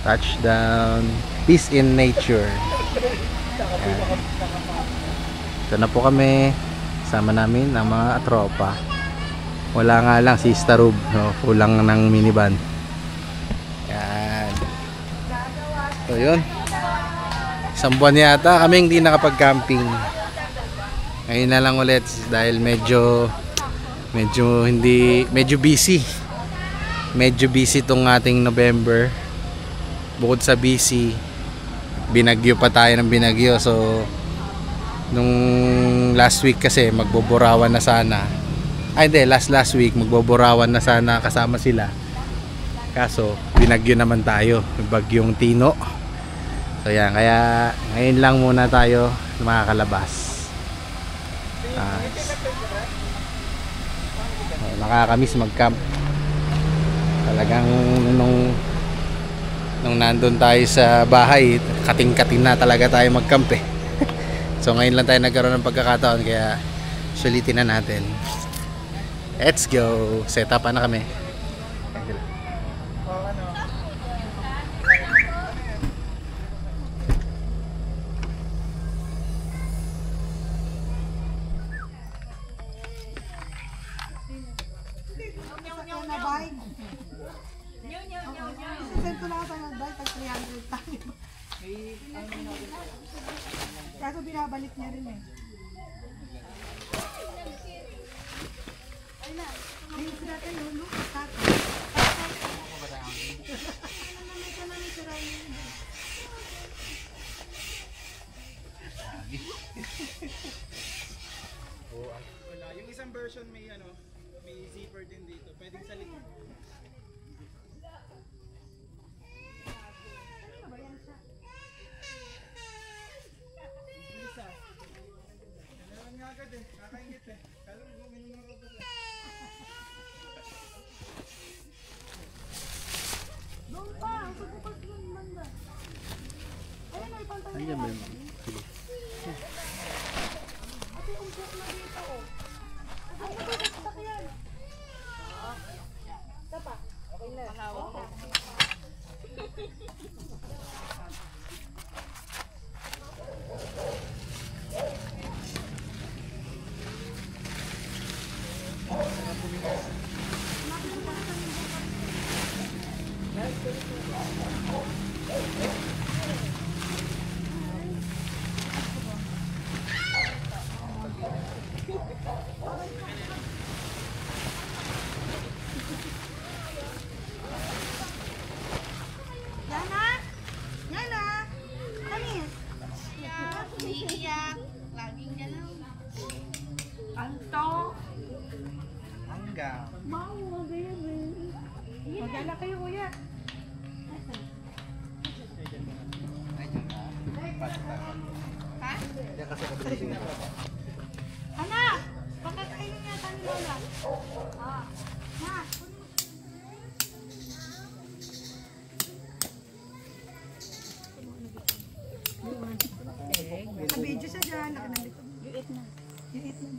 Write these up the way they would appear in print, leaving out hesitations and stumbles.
Touchdown, peace in nature. Ayan. Ito na po kami, sama namin ang mga tropa. Wala nga lang si Starub, no? Kulang ng minivan. Ayan. So yun, isang buwan yata kami hindi nakapag-camping. Ngayon na lang ulit dahil medyo busy. Medyo busy tong ating November. Bukod sa busy, binagyo pa tayo ng binagyo. So nung last week kasi magboborawan na sana. Ay hindi, last week magboborawan na sana kasama sila. Kaso binagyo naman tayo, bagyong Tino. So yan, kaya ngayon lang muna tayo makakalabas. Nakakamiss mag-camp. Talagang nung nandun tayo sa bahay, kating-kating na talaga tayo mag-camp eh. So ngayon lang tayo nagkaroon ng pagkakataon, kaya sulitin na natin. Let's go! Set up na kami. Kaso binabalik niya rin eh. Ay na, hindi sila tayo luluk. Yung isang version may zipper din dito. Pwedeng sa likod. Ayan ba yun? Ate, umpok na dito oh. Ate, nagkakastak yan. Ito pa. Okay na. Magala kayo kuya. Ha? Anak! Pakakainin niya ni Lola. Ma! Naka-video siya dyan. You eat na. You eat na.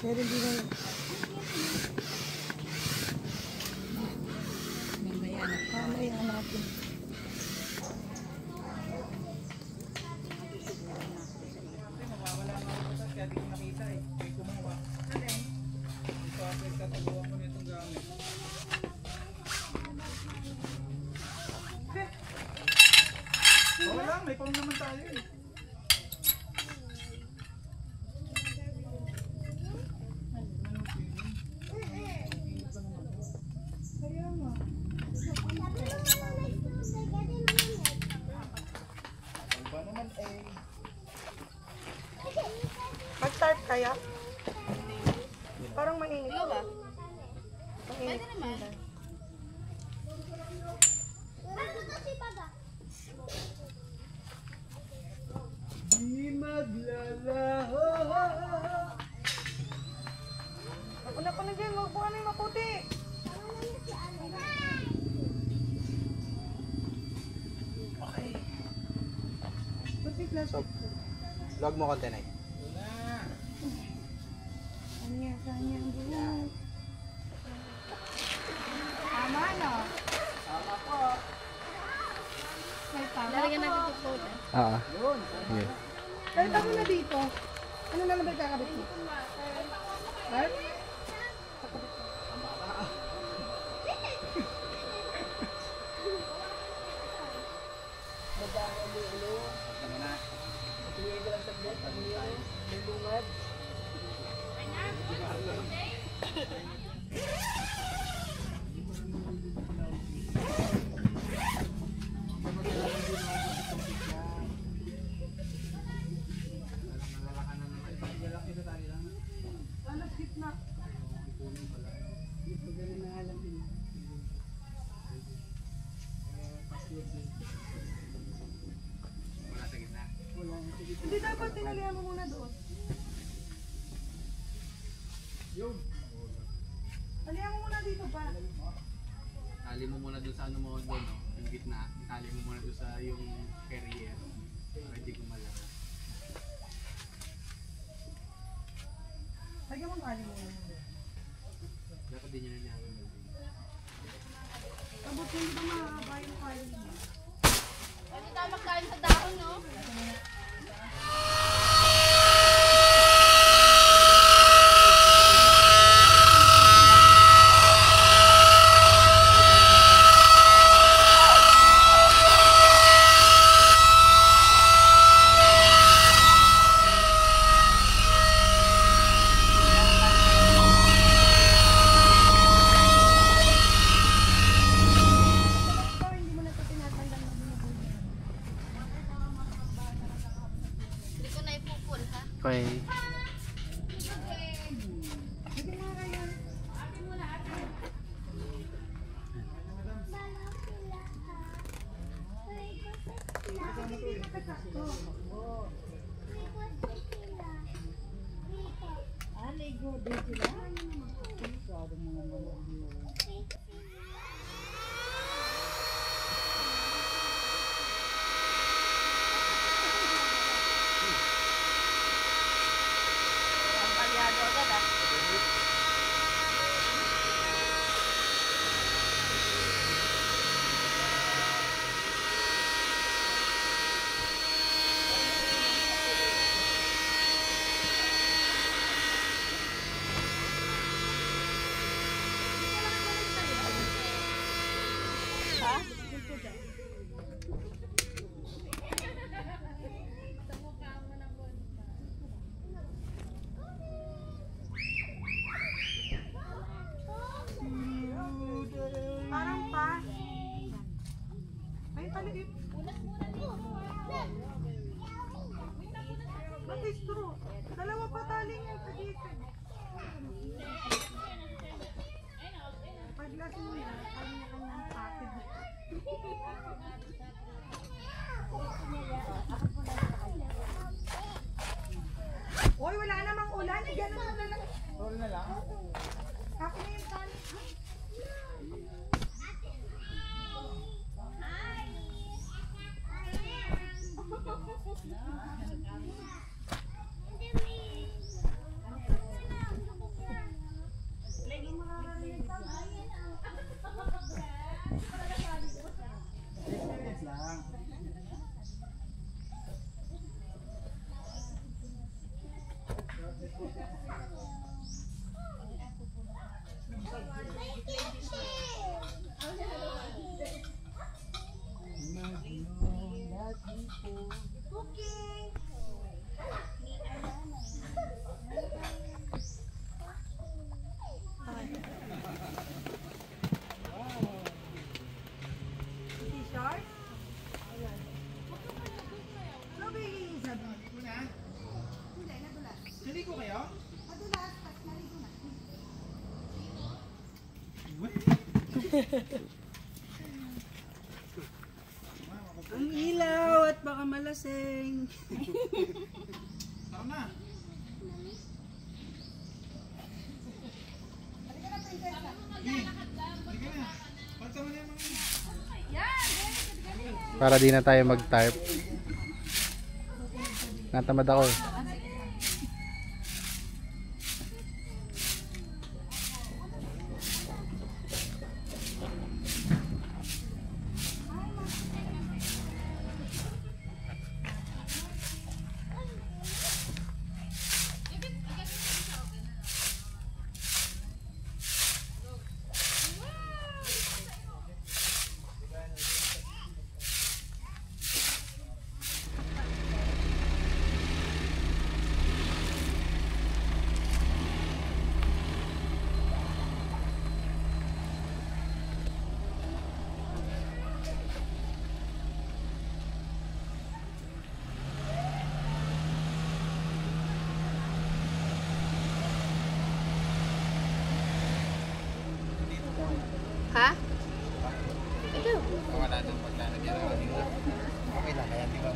Meron din na. Mamaya natin. Mawawala na ako sa kaya di ko nakita eh. May kumuha. Ito ako itatabuhan ko nitong gamit. Wala, may pang naman tayo eh. Parang mainit. Ikaw ba? Mainit. Pwede naman. Di maglalaho. Ako na dyan, huwag po ano yung maputi. Okay. Ba't may plastic? Vlog mo konti na eh. Kanya ang buhay. Tama, no? Tama po. May tama Lalagyan po. natin ito phone. Oo. Sige. Kahit ako na dito. Ano na lang ba kakabit mo? Right? Hindi dapat tinalihan mo muna doon. Talihan mo muna dito ba? Tali mo muna doon sa ano mo doon, no? Yung gitna. Tali mo muna doon sa yung carrier. Para hindi gumalaw. Lagyan mo tali mo muna. Dapat din niya na niya. Abot mo, hindi ba mahaba yung tali mo? Pwede tayo magkain sa dahon, no? Ikaw, hindi mo na ito tinatanggal na binubuhay. Hindi ko na ipupul, ha? Okay. Sige mga kayo. Ang palyado agad, ah. Parang pa. Ay, taligin. Ba't straw? Dalawa pa tali niya sa dito. Paglasin mo yan, kanya-kanyang package. Uy, wala namang ulan. Ganun na lang. Roll na lang. Ako na yung tali. Experience lang. Ang ilaw at baka malasing. Tara na. Para di na tayo mag-tarp. Natamad ako eh. Ha? Ito. Wala doon maglalagyan ng ating okay lang, kaya di ba?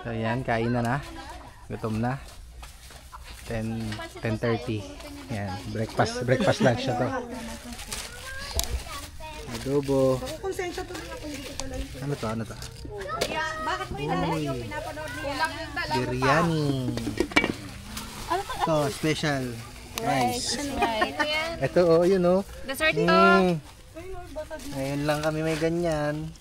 So yan, kain na. Gutom na. 10:30. Yan, breakfast lunch na to. Adobo. Konsensya to na kung dito pala. Ano to? Bakit mo inalala yung pinapanood niya? Biryani. Ito, special rice. Ito yun Dessert to. Ngayon lang kami may ganyan.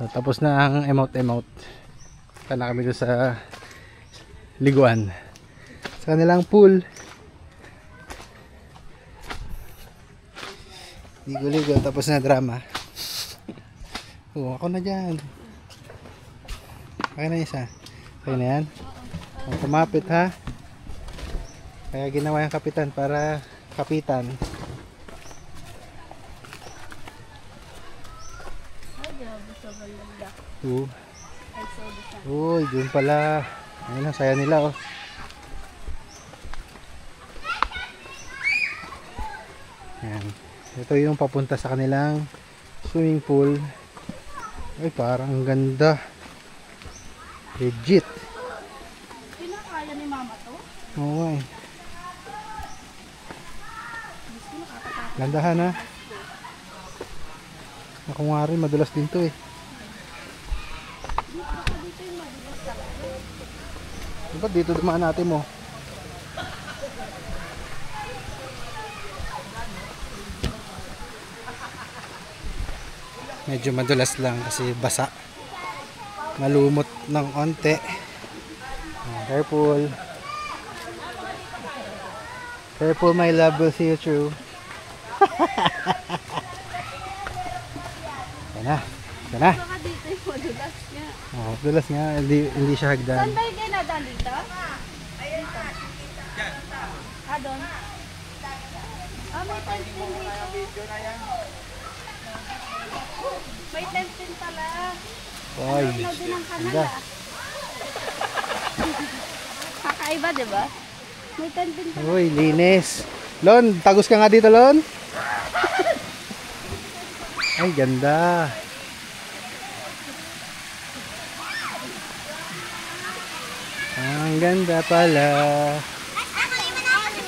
So, tapos na ang emote. Punta na kami doon sa liguan. Sa kanilang pool. Ligo-ligo, tapos na drama. Ako na dyan. Okay na isa. Okay na yan. Kumapit ha. Kaya ginawa yung kapitan para kapitan. Uy, dun pala. Ayun ang saya nila oh. Yan. Ito yung papunta sa kanilang swimming pool. Ay, parang ganda. Legit. Pinakaya ni mama to? Oo eh. Gandahan ha. Ako nga rin, madulas din to eh. Ba't dito dumaan natin mo? Medyo madulas lang kasi basa. Malumot ng onte. Careful. Careful my love, will see you through. Yan na. Yan na. Baka dito yung madulas niya. Oh, dulas nga. Hindi siya hagdan. Saan ba yung kinadaan dito? Doon? May tent din dito. May tent din pala. Oy. Ano din ang kanal Ganda. Kakaiba, di ba? May tent din pala. Uy, linis. Lon, tagos ka nga dito, Lon. Ay, ganda. Ang ganda pala.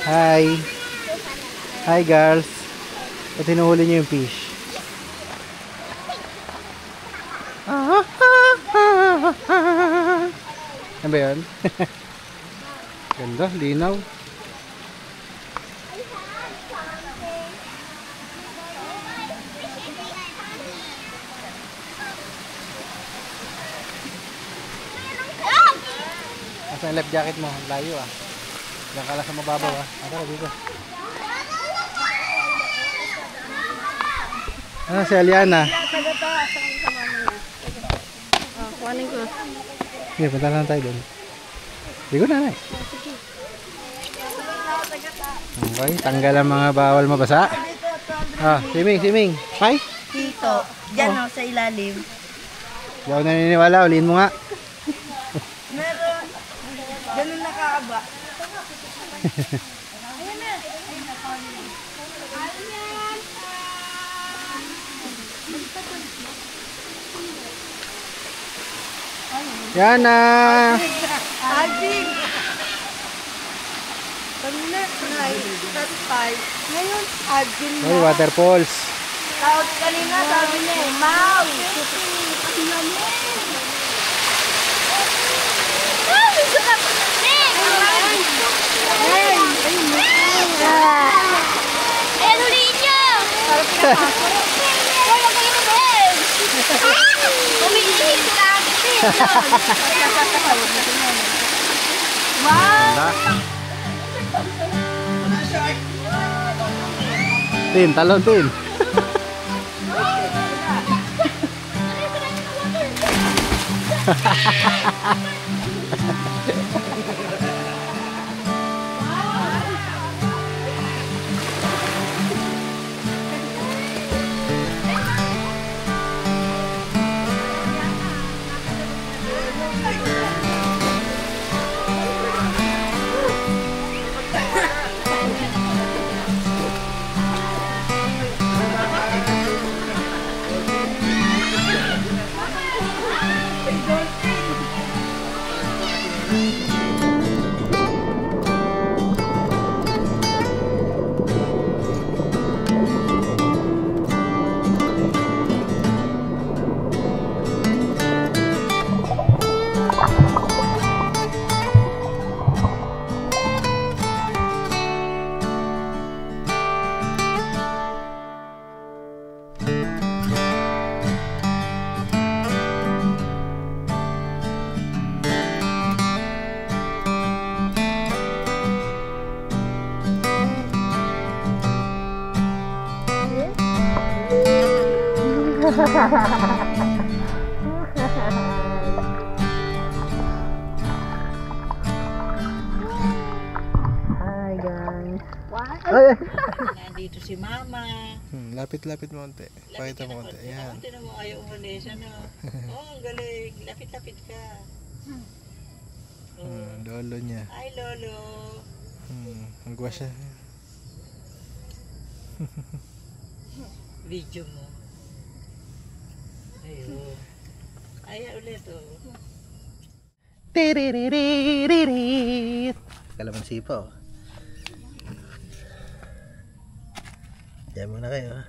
Hi. Hi, girls. At hinuhuli niyo yung fish. Ano ba yun? Ganda, linaw. Asa yung life jacket mo? Layo ah. Diyan ka lang sa mababaw ah. Tara dito. Ano si Aliana? Kuhanin ko. Sige, punta lang tayo doon. Ligo na. Okay, tanggal ang mga bawal mabasa. Ah, swimming. Hi. Dito. Diyan sa ilalim. Hindi ako naniniwala. Ulihin mo nga. Meron. Ganun nakaaba. Yan na. Ading! Kanina, satisfied. Ngayon, ading Uy, waterfalls. Tawag kanina, sabi niya, Mau! Ayan, huliin niyo! Wala kayo na din! Umiinig sila akin. Ganda. Tin, talon tin. Hi guys. Nandito si Mama. Lapit-lapit mo konti. Pakita mo konti. Ayan. Tinan mo, ayaw umalis. Ano? Oh, ang galing. Lapit-lapit ka. Lolo niya. Ay, Lolo. Magwa siya. Video mo. Ayun. Ay, ulit oh. Tiririririt. Kalamansi pa oh. Diyan muna kayo.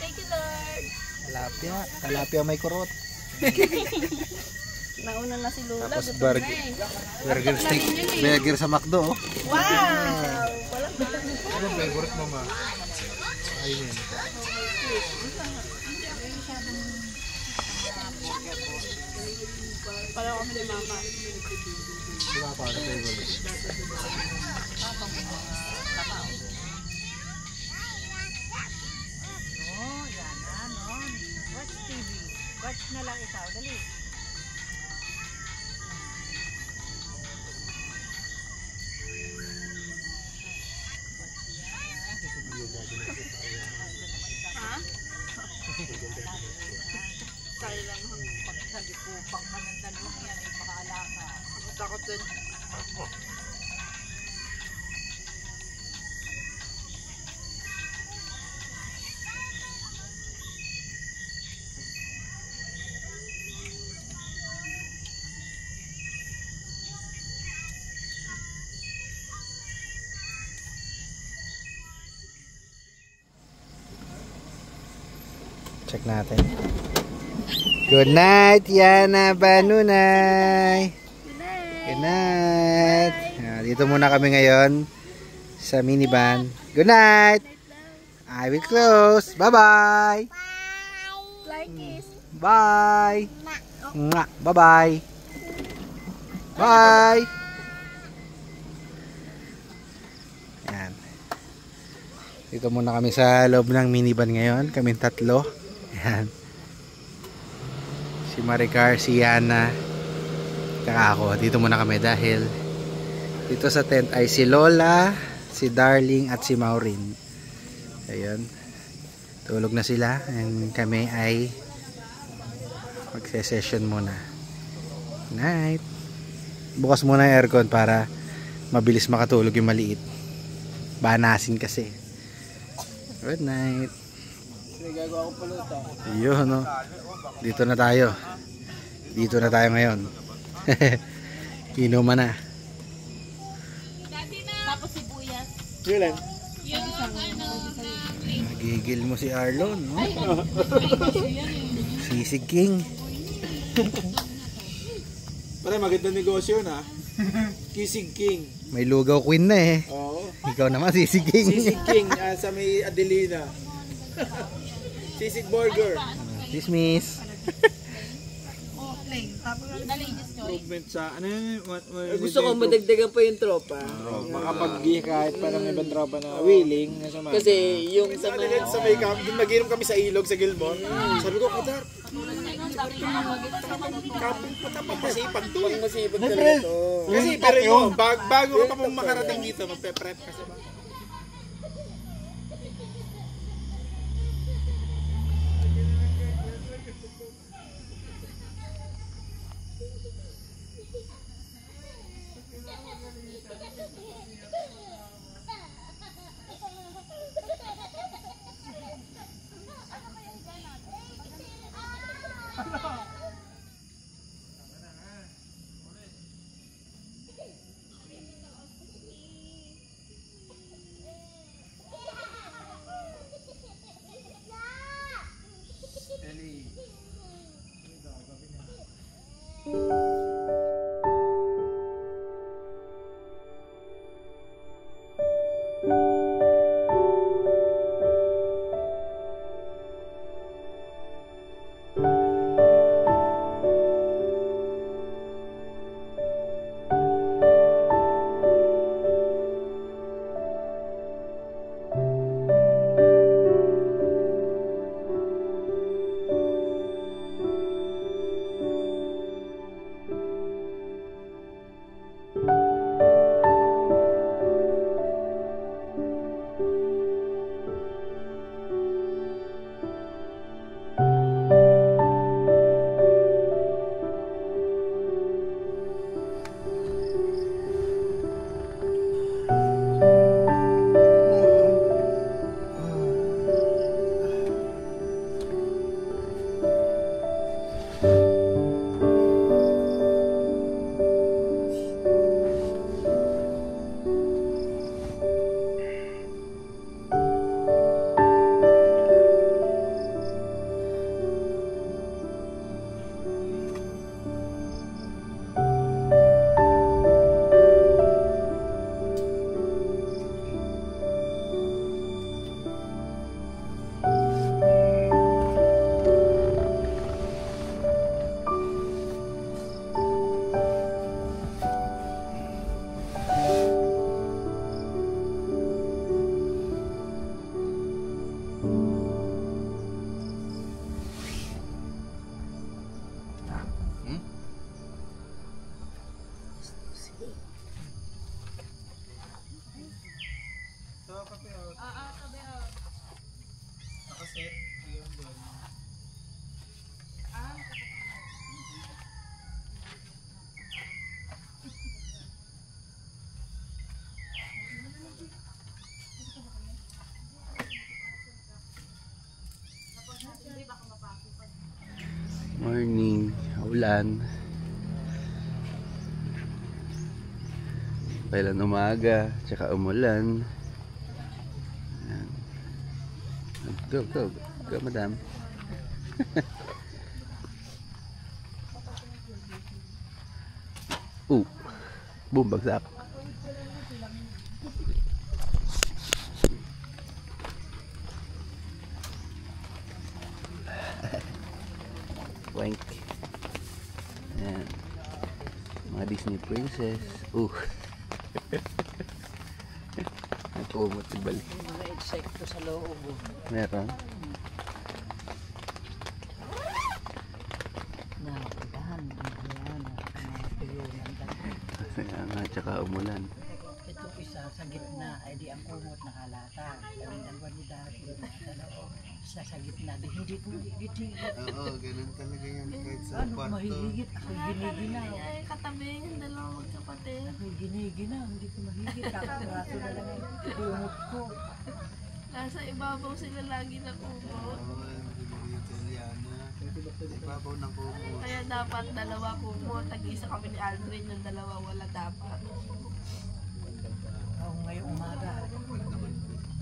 Thank you, Lord. Tilapia. Tilapia may kurot. Nauna na si Lola. Tapos gutom burger. na eh. Burger steak. Burger sa McDo. Oh. Wow! Walang Ano ang favorite mo ma? Ayun. Parang kami ni Mama. Wala pa ang favorite. Oh, yan na, no? Watch TV. Watch na lang ikaw. Dali. Takot dun. Check natin. Good night, Yana Banunay. Good night. Dito muna kami ngayon sa minivan. Good night. I will close. Bye-bye. Like this. Bye. Bye-bye. Bye. Yan. Dito muna kami sa loob ng minivan ngayon. Kaming tatlo. Yan. Si Maricar, si Yana, tsaka ako. Dito muna kami dahil dito sa tent ay si Lola, si Darling at si Maureen. Ayun. Tulog na sila and kami ay magse-session muna. Night. Bukas muna yung aircon para mabilis makatulog yung maliit. Banasin kasi. Good night. Gagawa ko pulutan. Yun, no? Dito na tayo. Dito na tayo ngayon. Inuman na. Tapos sibuyas. Yulan. Nagigil mo si Arlon, no? Sisig King. Pare, maganda negosyo na. Kisig King. May lugaw queen na eh. Oo. Ikaw naman, Sisig King. Sisig King sa may Adelina. Sisig Burger. Dismiss. Movement sa ano yun? Gusto ko madagdagan pa yung tropa. Makapag-gi kahit parang ibang tropa na willing. Kasi yung sa sa may camp, dun nag-inom kami sa ilog sa Gilmore. Sabi ko, Kadar, camping pa tapos masipag to eh. masipag talaga to. Kasi pero yun, bago ka pa pong makarating dito, magpe-prep kasi ba? umulan. Kailan umaga, tsaka umulan. Ayan. Go, go, go, madam. Boom, bagsak. Wank. Ayan. Mga Disney princess. Nakumot si balik. Mga insekto sa loob. Meron. Nakakahan. Kaya nga, tsaka umulan. Ito isa sa gitna, ay di ang kumot nakalata. Ang dalawa ni dati sa loob. Isa sa gitna, di hindi ko higit-higit. Oo, ganun talaga yan kahit sa Ano, kwarto. mahigit. Ako'y giniginaw. Ay, katabi yung dalawang magkapatid. Ako'y giniginaw, hindi ko mahigit. Kakapiraso na lang ang kumot ko. Nasa ibabaw sila lagi na kumot. Oo, yung Italiana. Ibabaw ng kumot. Kaya dapat dalawa kumot. Tag-isa kami ni Aldrin, yung dalawa wala dapat. Oo, ngayong umaga.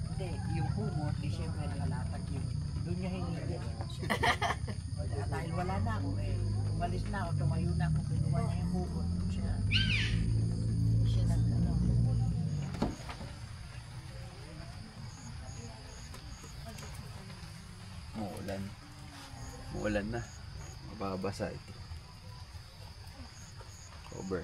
Hindi, yung kumot, di siyempre nakalatag yun. Doon niya hinigit. Dahil wala na ako eh. Umalis na ako, tumayo na ako. Kinuha niya yung kumot. Siya nag ano. Muulan. Muulan na. Mababasa ito. Cover.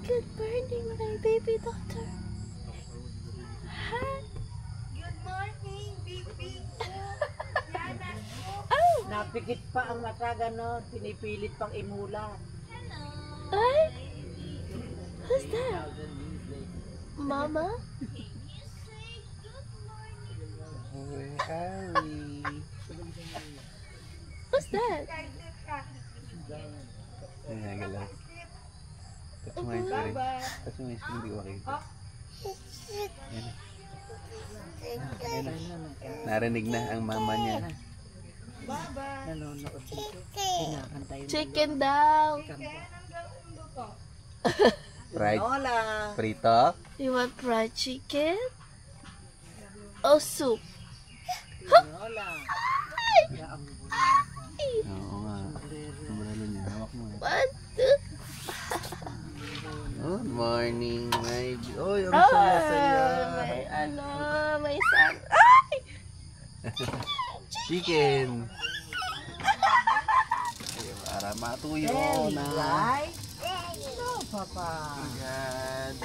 Good morning, my baby daughter. Hi. Good morning, baby. Napikit pa ang mata ganon, pinipilit pang imulan. Ay. Who's that? Mama? Harry. Who's that? Ayan, galaw. Touch my screen. Touch my screen, di ko makikita. Ayan. Narinig na ang mama niya. Nanonood dito. Kinakanta yun. Chicken daw. Fried. Nola. Prito. You want fried chicken? Oh, soup. Nola. Ya ang Oo nga. Sombrero niya. Hawak mo. One, two. Good morning, my... Oy, ang Oh, saya-saya. may ano, may san. Ay! Chicken. Ay, para matuyo na. right? No, Papa. Agad.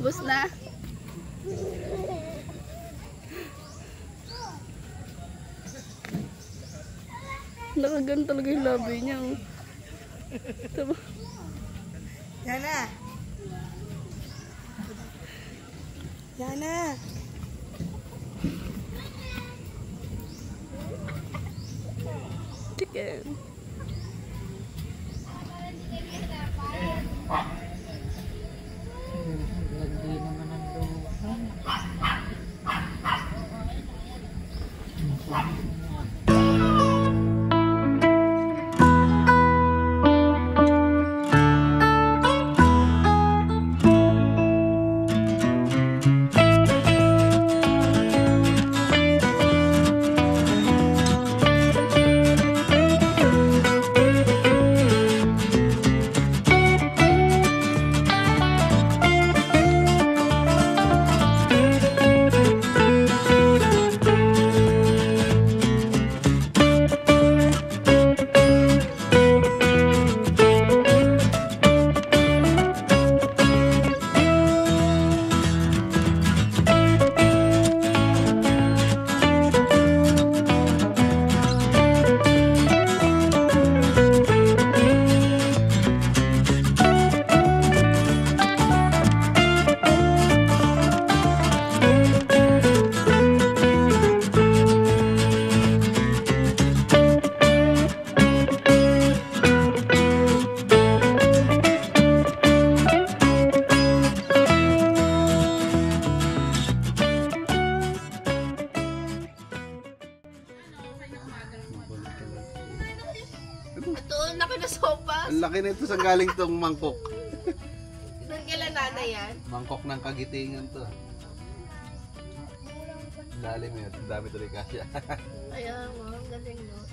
Bus na. Nakagan talaga yung labi niya. Oh. Diba? Yana. Yana. Chicken. Lagi naman ang loob. nito sa galing tong mangkok. Doon kailan nanay yan? Mangkok ng kagitingan to. Lalim yun. Ang dami tuloy kasya. Kaya mo, ang galing no.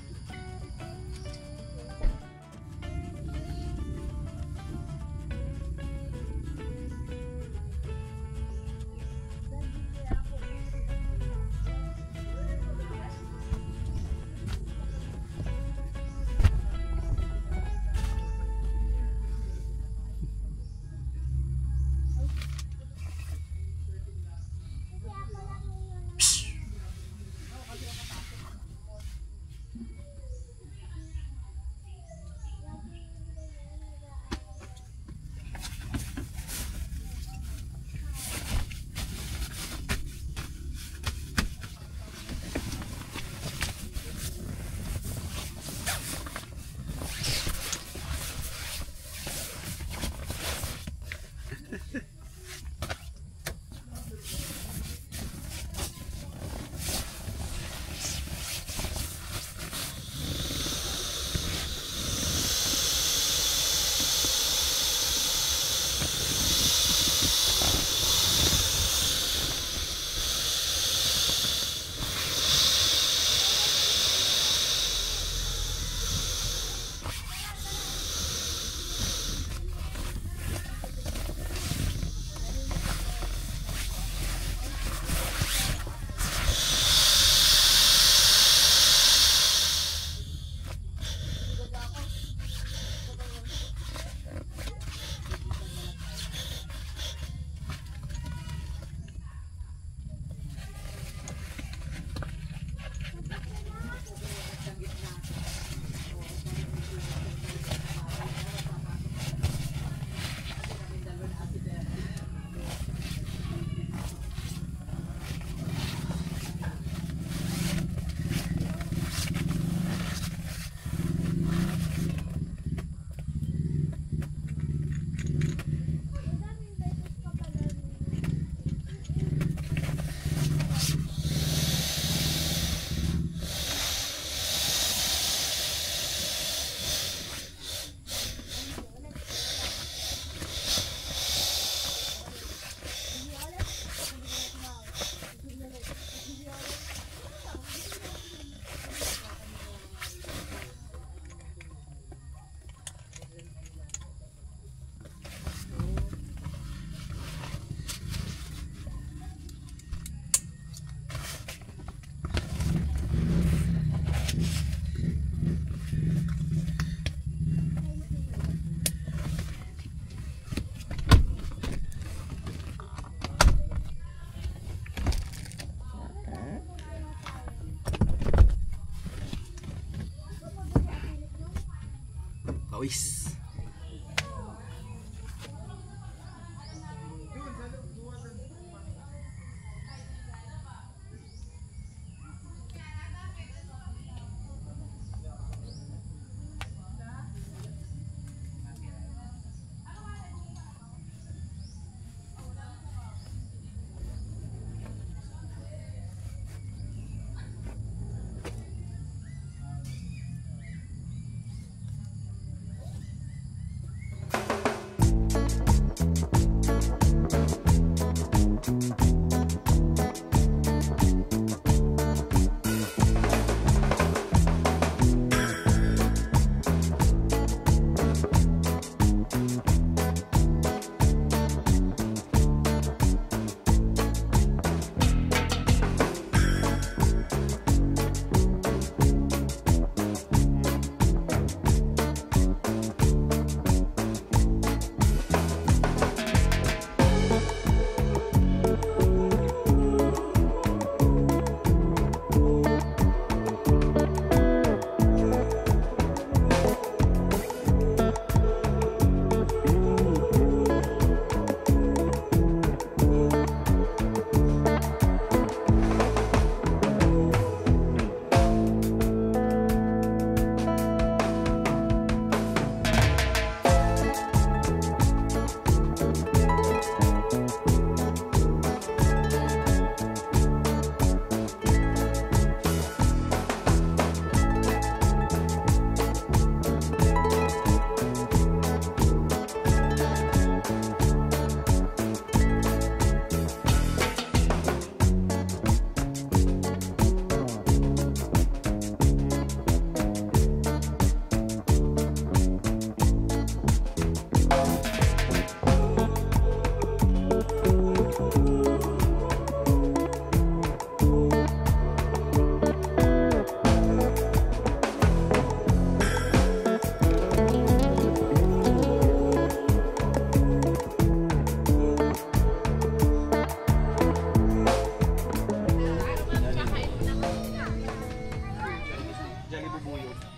Pawis.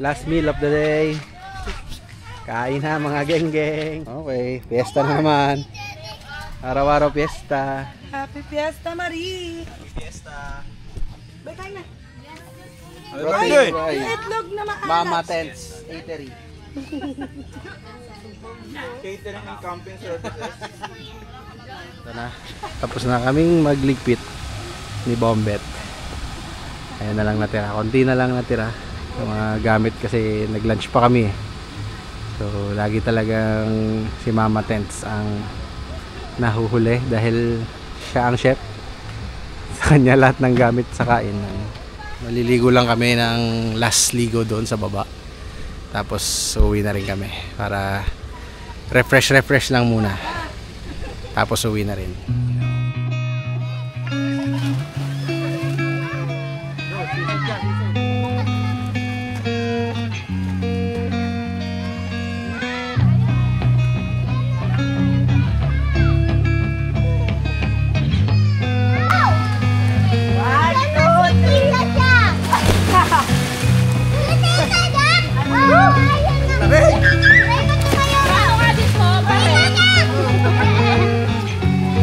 Last meal of the day. Kain na mga geng-geng. Okay, fiesta na naman. Araw-araw fiesta. Happy Fiesta, Marie! Bay, kain na. Ay, Yung itlog na maalat. Mama Tents Eatery. Catering ng camping services. Ito na. Tapos na kaming magligpit ni Bombet. Ayun na lang natira. Konti na lang natira. Yung mga gamit kasi nag-lunch pa kami eh. So lagi talagang si Mama Tents ang nahuhuli dahil siya ang chef. Sa kanya lahat ng gamit sa kain. Maliligo lang kami ng last ligo doon sa baba. Tapos uwi na rin kami para refresh lang muna. Tapos uwi na rin.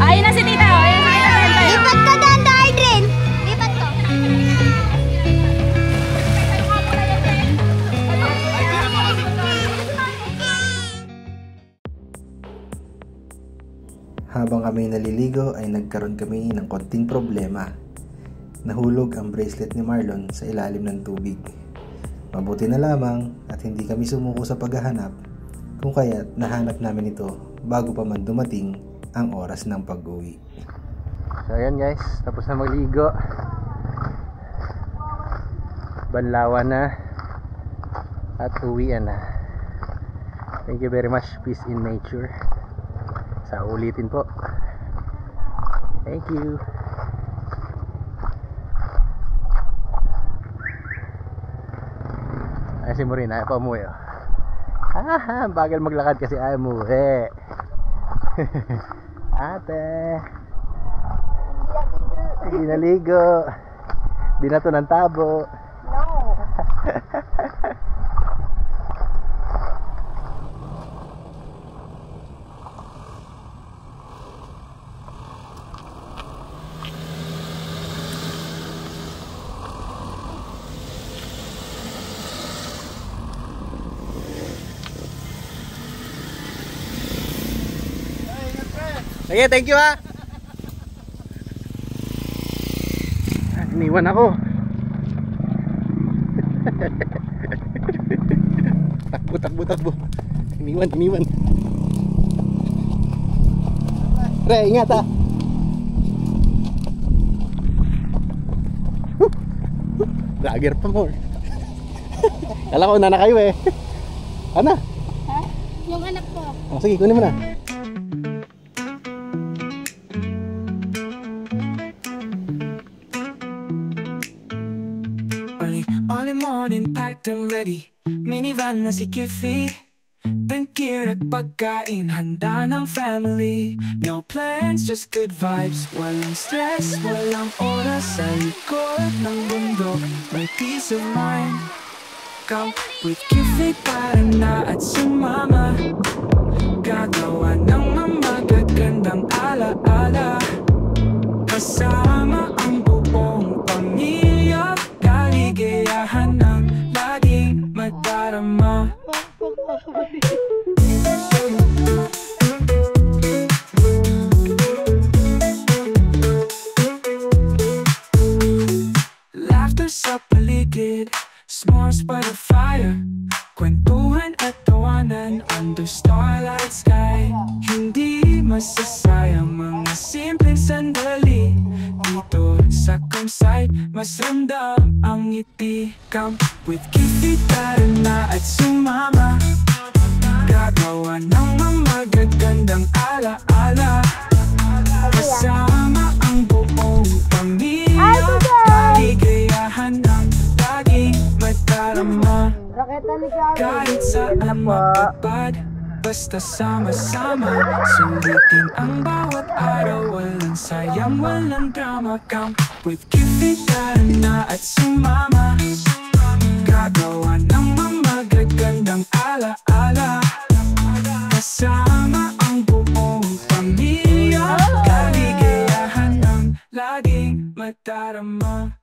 Ayun na si Tita. Ayun na si Tita. Lipat ka dyan, Darlene. Lipat ko. Habang kami naliligo ay nagkaroon kami ng konting problema. Nahulog ang bracelet ni Marlon sa ilalim ng tubig. Mabuti na lamang at hindi kami sumuko sa paghahanap, kung kaya't nahanap namin ito bago pa man dumating ang oras ng pag-uwi. So ayan guys, tapos na magligo. Banlawan na at uwian na. Thank you very much. Peace in nature. Sa ulitin po. Thank you. Ay si Maureen, ayaw pa umuwi oh. Bagal maglakad kasi ayaw umuwi. Ate, hindi naligo. Di na to ng tabo. Sige, thank you ha. Iniwan ako. Takbo. Iniwan. Pre, ingat ha. Vlogger pa more. Kala ko na kayo eh. Ano? Ha? Yung anak ko. Oh, sige, kunin mo na. Early morning, packed and ready. Minivan na si Kiffy. Tangkir at pagkain, handa ng family. No plans, just good vibes. Walang stress, walang oras. Sa likod ng bundok, may peace of mind. Come with Kiffy para na at sumama. Gagawa ng mamagagandang ala-ala. Kasama ang buong pamilya. Kaligayahan ng laging madarama. Laughter sa paligid, s'mores by the fire. Kwentuhan at tawanan under starlight sky. Hindi masasayang mga simpleng sandali. Dito sa campsite, mas ramdam ang ngiti. Come with Kiffy, tara na at sumama. Gagawa ng mamagagandang ala-ala. Kasama ang buong pamilya. Kaligayahan ng laging madarama. Kahit saan mapagpad, basta sama-sama. Sundutin ang bawat araw, walang sayang, walang drama. Come with Kiffy, tara na at sumama. Gagawa ng alaala. Kasama ang buong pamilya, kaligayahan ang laging madarama.